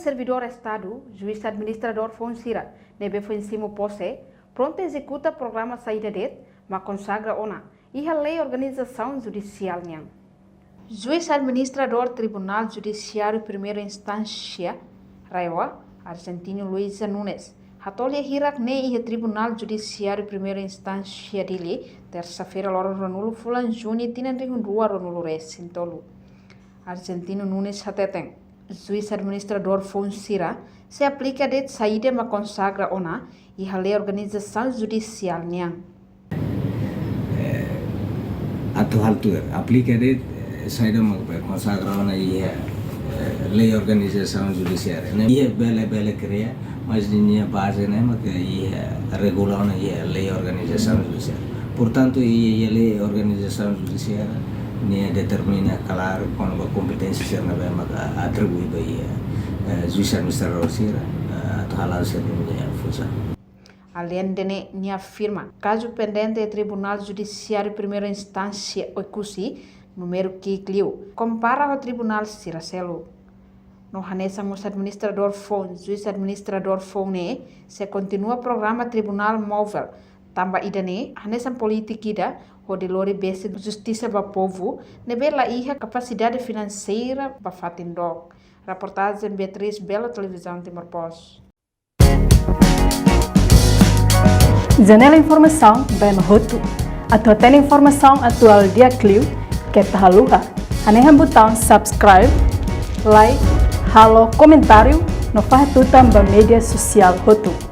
servidor Estado, juiz administrador Fonsira, nebe Fonsimo Posse, pronto executa programa saída det, mas consagra ona, e a lei organização judicial nhang. Juiz administrador Tribunal Judiciário Primeira Instância, Raiwa, Argentino Luisa Nunes, hatolha hirak ne e Tribunal Judiciário Primeira Instância dele, terça-feira loro Ronulo Fulan Juni tinandrihun rua Ronulo Resintolu. Argentino Nunes hateteng, juiz administrador Fonsira, se aplica det saída ma consagra ona e a lei organização judicial nhang. Atau hal tu aplica det saída ma consagra ona e lei organização judicial. Ia bela cria, mas dinha base né, mas ia regular ona ia lei organização judicial. Portanto, ia lei organização judicial ne determina claro quando a competência ser na bem atribuída a juiz administrador sira atau halal sebenarnya função. Além de ne afirma, caso pendente Tribunal Judiciário Primeira Instância Oikusi, número que cliu, compara ao Tribunal Siracelo. No hanesang os administrador Fon, juiz administrador Fone, se continua programa Tribunal Móvel, tamba idane, hanesang politik ida, o de lori base justiça para povo, nebela iha capacidade financeira para fatindok. Reportagem Beatriz Bela Televisão Timor-Poste. Janela Informação bem mahotu. Atau tem informação atual dia Clio, que tá luha. Anehan botão subscribe, like, halo comentário, no faz tu também mídia social hotu.